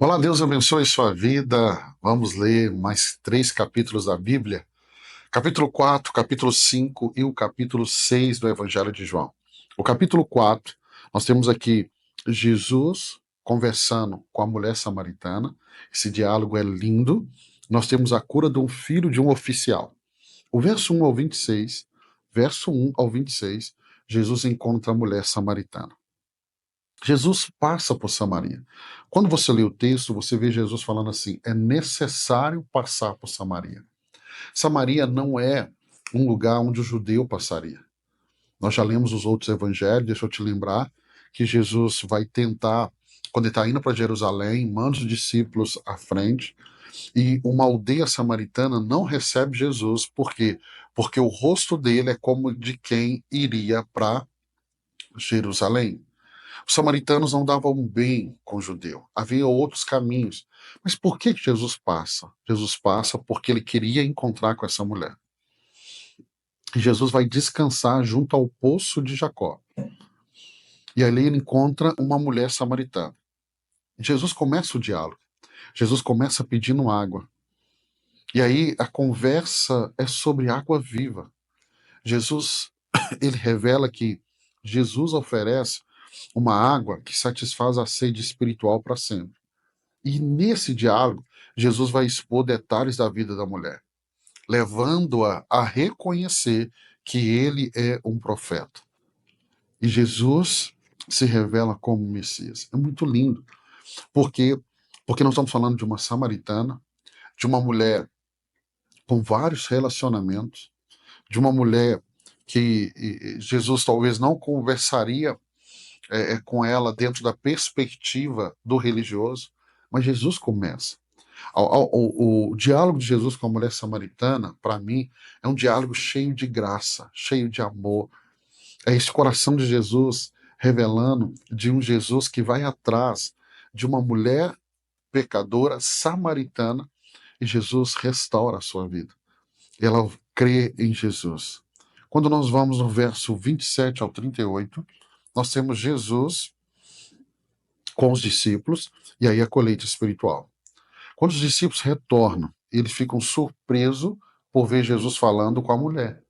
Olá, Deus abençoe sua vida. Vamos ler mais 3 capítulos da Bíblia. Capítulo 4, capítulo 5 e o capítulo 6 do Evangelho de João. O capítulo 4, nós temos aqui Jesus conversando com a mulher samaritana. Esse diálogo é lindo. Nós temos a cura de um filho de um oficial. O verso 1 ao 26, verso 1 ao 26, Jesus encontra a mulher samaritana. Jesus passa por Samaria. Quando você lê o texto, você vê Jesus falando assim: é necessário passar por Samaria. Samaria não é um lugar onde o judeu passaria. Nós já lemos os outros evangelhos, deixa eu te lembrar que Jesus vai tentar, quando ele está indo para Jerusalém, manda os discípulos à frente, e uma aldeia samaritana não recebe Jesus. Por quê? Porque o rosto dele é como de quem iria para Jerusalém. Os samaritanos não davam bem com o judeu. Havia outros caminhos. Mas por que Jesus passa? Jesus passa porque ele queria encontrar com essa mulher. E Jesus vai descansar junto ao poço de Jacó. E ali ele encontra uma mulher samaritana. Jesus começa o diálogo. Jesus começa pedindo água. E aí a conversa é sobre água viva. Jesus, ele revela que Jesus oferece uma água que satisfaz a sede espiritual para sempre. E nesse diálogo, Jesus vai expor detalhes da vida da mulher, levando-a a reconhecer que ele é um profeta. E Jesus se revela como Messias. É muito lindo, porque porque nós estamos falando de uma samaritana, de uma mulher com vários relacionamentos, de uma mulher que Jesus talvez não conversaria com ela dentro da perspectiva do religioso, mas Jesus começa. O diálogo de Jesus com a mulher samaritana, para mim, é um diálogo cheio de graça, cheio de amor. É esse coração de Jesus revelando de um Jesus que vai atrás de uma mulher pecadora samaritana e Jesus restaura a sua vida. Ela crê em Jesus. Quando nós vamos no verso 27 ao 38, nós temos Jesus com os discípulos e aí a colheita espiritual. Quando os discípulos retornam, eles ficam surpresos por ver Jesus falando com a mulher.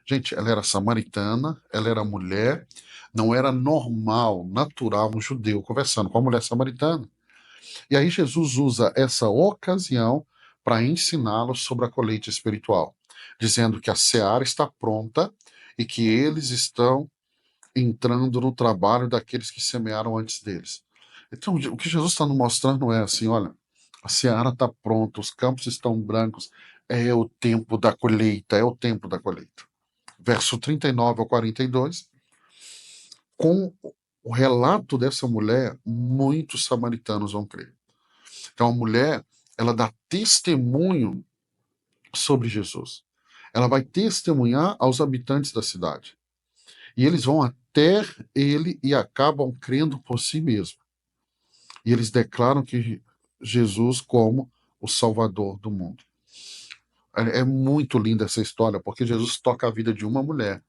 Gente, ela era samaritana, ela era mulher, não era normal, natural um judeu conversando com a mulher samaritana. E aí Jesus usa essa ocasião para ensiná-los sobre a colheita espiritual, dizendo que a seara está pronta e que eles estão entrando no trabalho daqueles que semearam antes deles. Então, o que Jesus está nos mostrando é assim: olha, a seara está pronta, os campos estão brancos, é o tempo da colheita, é o tempo da colheita. Verso 39 ao 42, com o relato dessa mulher, muitos samaritanos vão crer. Então, a mulher, ela dá testemunho sobre Jesus. Ela vai testemunhar aos habitantes da cidade. E eles vão até ele e acabam crendo por si mesmos. E eles declaram que Jesus como o Salvador do mundo. É muito linda essa história, porque Jesus toca a vida de uma mulher.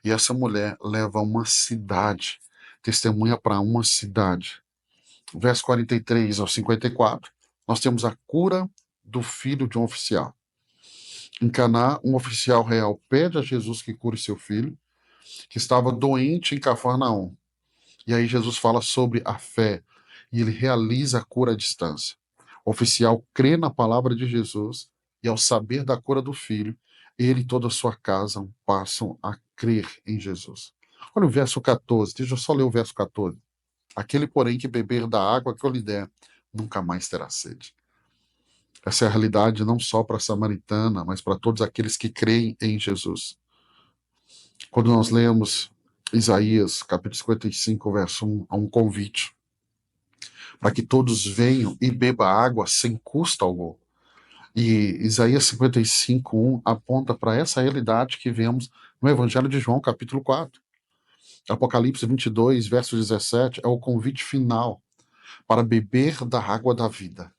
E essa mulher leva uma cidade, testemunha para uma cidade. Verso 43 ao 54, nós temos a cura do filho de um oficial. Em Caná, um oficial real pede a Jesus que cure seu filho, que estava doente em Cafarnaum. E aí Jesus fala sobre a fé e ele realiza a cura à distância. O oficial crê na palavra de Jesus e ao saber da cura do filho, ele e toda a sua casa passam a crer em Jesus. Olha o verso 14, deixa eu só ler o verso 14. Aquele, porém, que beber da água que eu lhe der, nunca mais terá sede. Essa é a realidade não só para a samaritana, mas para todos aqueles que creem em Jesus. Quando nós lemos Isaías, capítulo 55, verso 1, há um convite para que todos venham e bebam água sem custo algum. E Isaías 55, 1 aponta para essa realidade que vemos no Evangelho de João, capítulo 4. Apocalipse 22, verso 17, é o convite final para beber da água da vida.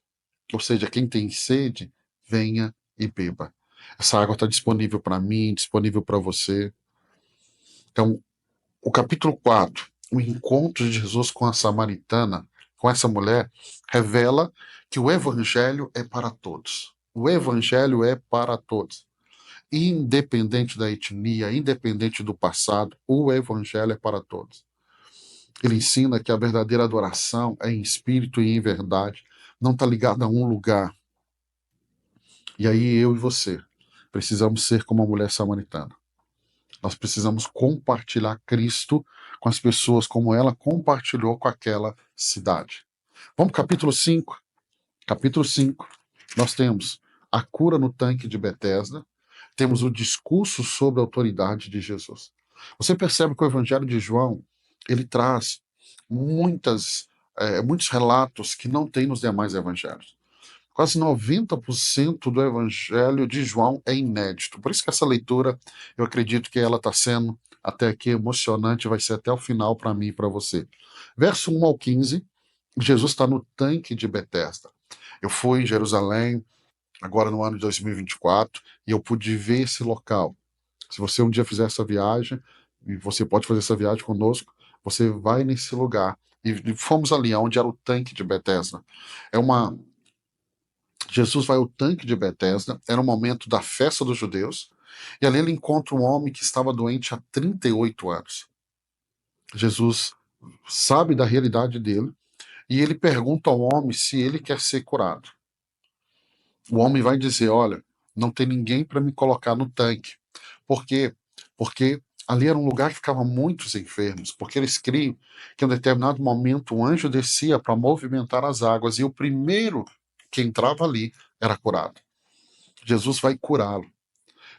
Ou seja, quem tem sede, venha e beba. Essa água está disponível para mim, disponível para você. Então, o capítulo 4, o encontro de Jesus com a samaritana, com essa mulher revela que o evangelho é para todos. O evangelho é para todos. Independente da etnia, independente do passado, o evangelho é para todos. Ele ensina que a verdadeira adoração é em espírito e em verdade, não está ligada a um lugar. E aí eu e você precisamos ser como a mulher samaritana. Nós precisamos compartilhar Cristo com as pessoas como ela compartilhou com aquela cidade. Vamos para o capítulo 5. Capítulo 5, nós temos a cura no tanque de Betesda, temos o discurso sobre a autoridade de Jesus. Você percebe que o Evangelho de João, ele traz muitos relatos que não tem nos demais evangelhos. Quase 90% do Evangelho de João é inédito. Por isso que essa leitura, eu acredito que ela está sendo até aqui emocionante, vai ser até o final para mim e para você. Verso 1 ao 15, Jesus está no tanque de Betesda. Eu fui em Jerusalém, agora no ano de 2024, e eu pude ver esse local. Se você um dia fizer essa viagem, e você pode fazer essa viagem conosco, você vai nesse lugar. E fomos ali, onde era o tanque de Betesda. Jesus vai ao tanque de Betesda, era o momento da festa dos judeus, e ali ele encontra um homem que estava doente há 38 anos. Jesus sabe da realidade dele, e ele pergunta ao homem se ele quer ser curado. O homem vai dizer, olha, não tem ninguém para me colocar no tanque. Por quê? Porque ali era um lugar que ficavam muitos enfermos, porque eles criam que em um determinado momento um anjo descia para movimentar as águas, e o primeiro que entrava ali era curado. Jesus vai curá-lo.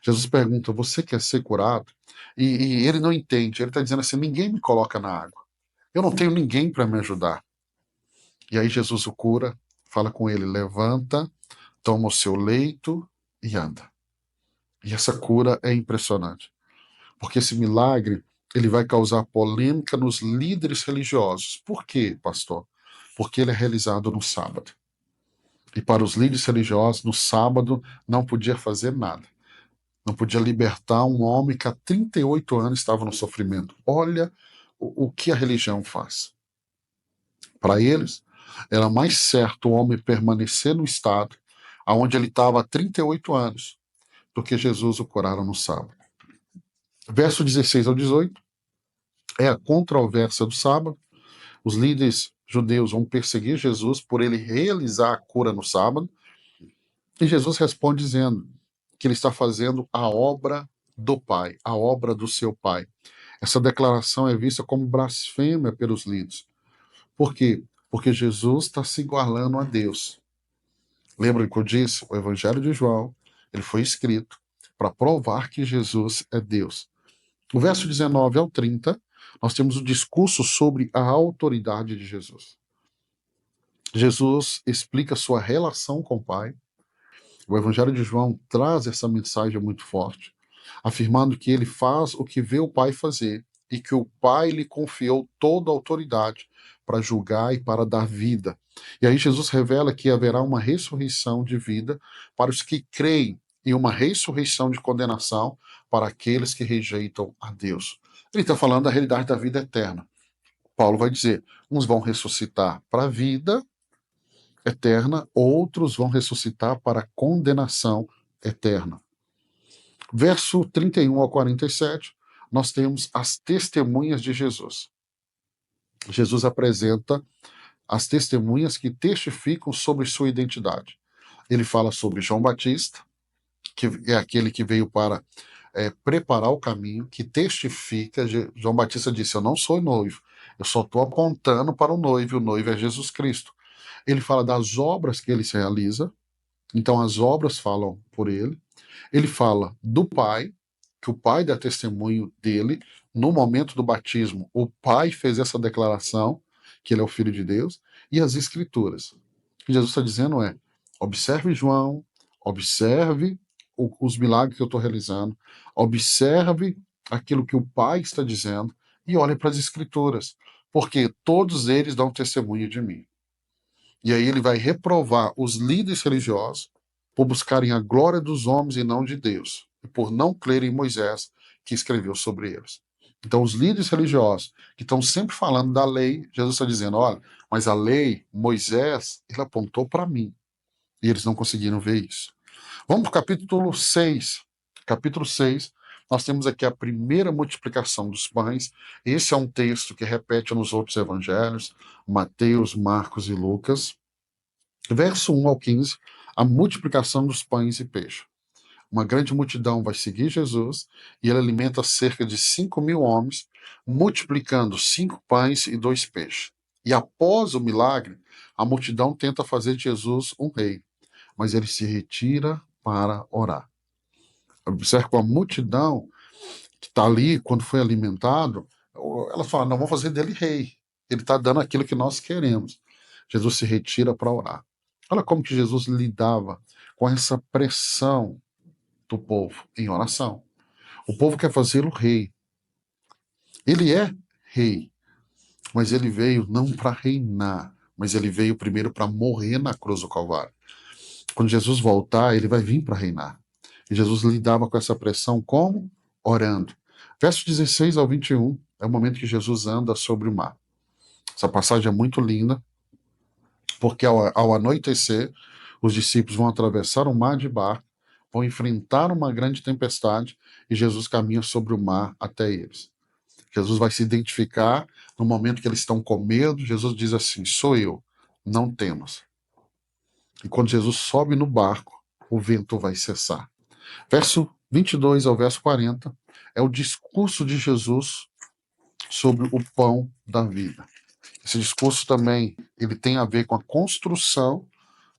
Jesus pergunta, você quer ser curado? E ele não entende, ele está dizendo assim, ninguém me coloca na água. Eu não tenho ninguém para me ajudar. E aí Jesus o cura, fala com ele, levanta, toma o seu leito e anda. E essa cura é impressionante, porque esse milagre ele vai causar polêmica nos líderes religiosos. Por quê, pastor? Porque ele é realizado no sábado. E para os líderes religiosos, no sábado não podia fazer nada. Não podia libertar um homem que há 38 anos estava no sofrimento. Olha o que a religião faz. Para eles, era mais certo o homem permanecer no estado onde ele estava há 38 anos, do que Jesus o curaram no sábado. Verso 16 ao 18 é a controvérsia do sábado. Os líderes judeus vão perseguir Jesus por ele realizar a cura no sábado, e Jesus responde dizendo que ele está fazendo a obra do Pai, a obra do seu Pai. Essa declaração é vista como blasfêmia pelos líderes. Por quê? Porque Jesus está se igualando a Deus. Lembra que eu disse? O Evangelho de João, ele foi escrito para provar que Jesus é Deus. No verso 19 ao 30, nós temos o discurso sobre a autoridade de Jesus. Jesus explica sua relação com o Pai. O Evangelho de João traz essa mensagem muito forte, afirmando que ele faz o que vê o Pai fazer e que o Pai lhe confiou toda a autoridade para julgar e para dar vida. E aí Jesus revela que haverá uma ressurreição de vida para os que creem e uma ressurreição de condenação para aqueles que rejeitam a Deus. Ele está falando da realidade da vida eterna. Paulo vai dizer, uns vão ressuscitar para a vida eterna, outros vão ressuscitar para a condenação eterna. Verso 31 ao 47, nós temos as testemunhas de Jesus. Jesus apresenta as testemunhas que testificam sobre sua identidade. Ele fala sobre João Batista, que é aquele que veio para preparar o caminho, que testifica. João Batista disse, eu não sou noivo, eu só estou apontando para o noivo é Jesus Cristo. Ele fala das obras que ele realiza, então as obras falam por ele. Ele fala do Pai, que o Pai dá testemunho dele. No momento do batismo, o Pai fez essa declaração, que ele é o Filho de Deus, e as Escrituras. O que Jesus está dizendo é, observe João, observe os milagres que eu estou realizando, observe aquilo que o Pai está dizendo e olhe para as Escrituras, porque todos eles dão testemunho de mim. E aí ele vai reprovar os líderes religiosos por buscarem a glória dos homens e não de Deus, e por não crerem em Moisés, que escreveu sobre eles. Então, os líderes religiosos que estão sempre falando da lei, Jesus está dizendo: olha, mas a lei, Moisés, ele apontou para mim. E eles não conseguiram ver isso. Vamos para o capítulo 6. Capítulo 6, nós temos aqui a primeira multiplicação dos pães. Esse é um texto que repete nos outros evangelhos, Mateus, Marcos e Lucas. Verso 1 ao 15, a multiplicação dos pães e peixe. Uma grande multidão vai seguir Jesus e ele alimenta cerca de 5.000 homens, multiplicando 5 pães e 2 peixes. E após o milagre, a multidão tenta fazer de Jesus um rei, mas ele se retira para orar. Observe que a multidão que está ali, quando foi alimentado, ela fala: não, vamos fazer dele rei. Ele está dando aquilo que nós queremos. Jesus se retira para orar. Olha como que Jesus lidava com essa pressão do povo em oração. O povo quer fazê-lo rei. Ele é rei, mas ele veio não para reinar, mas ele veio primeiro para morrer na cruz do Calvário. Quando Jesus voltar, ele vai vir para reinar. E Jesus lidava com essa pressão como? Orando. Verso 16 ao 21 é o momento que Jesus anda sobre o mar. Essa passagem é muito linda, porque ao anoitecer, os discípulos vão atravessar o mar de barco, vão enfrentar uma grande tempestade e Jesus caminha sobre o mar até eles. Jesus vai se identificar no momento que eles estão com medo. Jesus diz assim: sou eu, não temas. E quando Jesus sobe no barco, o vento vai cessar. Verso 22 ao verso 40 é o discurso de Jesus sobre o pão da vida. Esse discurso também ele tem a ver com a construção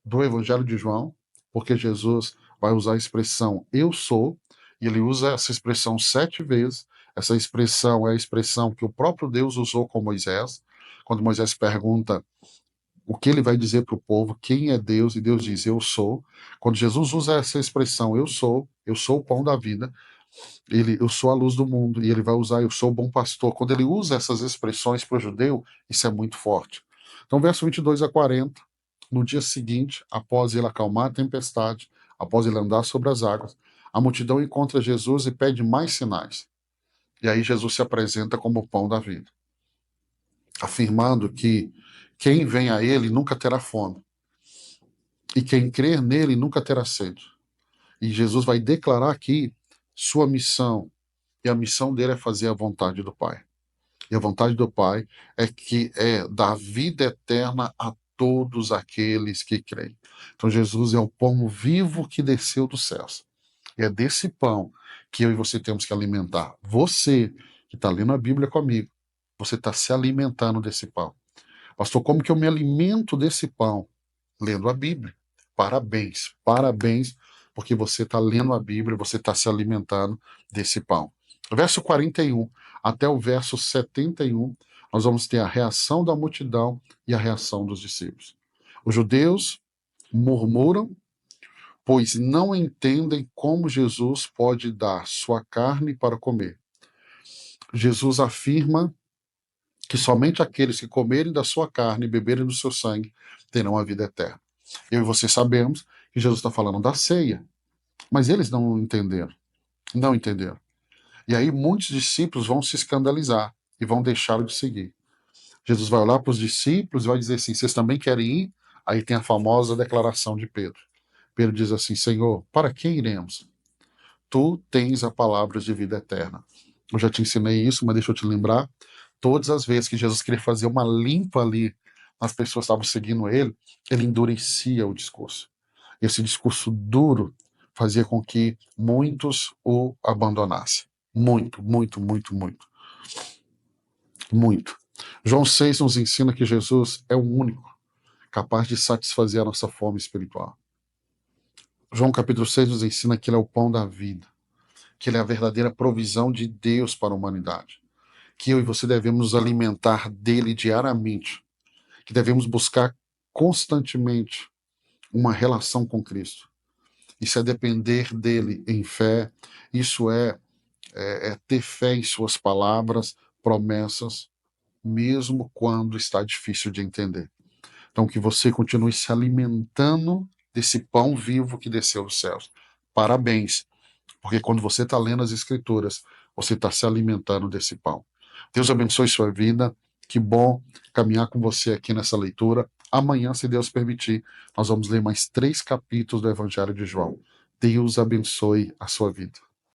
do Evangelho de João, porque Jesus vai usar a expressão eu sou, e ele usa essa expressão 7 vezes. Essa expressão é a expressão que o próprio Deus usou com Moisés, quando Moisés pergunta o que ele vai dizer para o povo, quem é Deus, e Deus diz eu sou. Quando Jesus usa essa expressão eu sou o pão da vida, eu sou a luz do mundo, e ele vai usar eu sou o bom pastor. Quando ele usa essas expressões para o judeu, isso é muito forte. Então, verso 22 a 40, no dia seguinte, após ele acalmar a tempestade, após ele andar sobre as águas, a multidão encontra Jesus e pede mais sinais. E aí Jesus se apresenta como o pão da vida, afirmando que quem vem a ele nunca terá fome, e quem crer nele nunca terá sede. E Jesus vai declarar aqui sua missão, e a missão dele é fazer a vontade do Pai. E a vontade do Pai é dar vida eterna a todos aqueles que creem. Então Jesus é o pão vivo que desceu dos céus. E é desse pão que eu e você temos que alimentar. Você que está lendo a Bíblia comigo, você está se alimentando desse pão. Pastor, como que eu me alimento desse pão? Lendo a Bíblia. Parabéns, parabéns, porque você está lendo a Bíblia, você está se alimentando desse pão. Verso 41 até o verso 71, nós vamos ter a reação da multidão e a reação dos discípulos. Os judeus murmuram, pois não entendem como Jesus pode dar sua carne para comer. Jesus afirma que somente aqueles que comerem da sua carne e beberem do seu sangue terão a vida eterna. Eu e você sabemos que Jesus está falando da ceia, mas eles não entenderam. Não entenderam. E aí muitos discípulos vão se escandalizar e vão deixá-lo de seguir. Jesus vai olhar para os discípulos e vai dizer assim: vocês também querem ir? Aí tem a famosa declaração de Pedro. Pedro diz assim: Senhor, para quem iremos? Tu tens a palavra de vida eterna. Eu já te ensinei isso, mas deixa eu te lembrar. Todas as vezes que Jesus queria fazer uma limpa ali, as pessoas estavam seguindo ele endurecia o discurso. Esse discurso duro fazia com que muitos o abandonassem. Muito, muito, muito, muito. Muito. João 6 nos ensina que Jesus é o único capaz de satisfazer a nossa fome espiritual. João capítulo 6 nos ensina que ele é o pão da vida, que ele é a verdadeira provisão de Deus para a humanidade, que eu e você devemos nos alimentar dele diariamente, que devemos buscar constantemente uma relação com Cristo. Isso é depender dele em fé, isso é ter fé em suas palavras, promessas, mesmo quando está difícil de entender. Então, que você continue se alimentando desse pão vivo que desceu dos céus. Parabéns, porque quando você está lendo as Escrituras, você está se alimentando desse pão. Deus abençoe sua vida. Que bom caminhar com você aqui nessa leitura. Amanhã, se Deus permitir, nós vamos ler mais 3 capítulos do Evangelho de João. Deus abençoe a sua vida.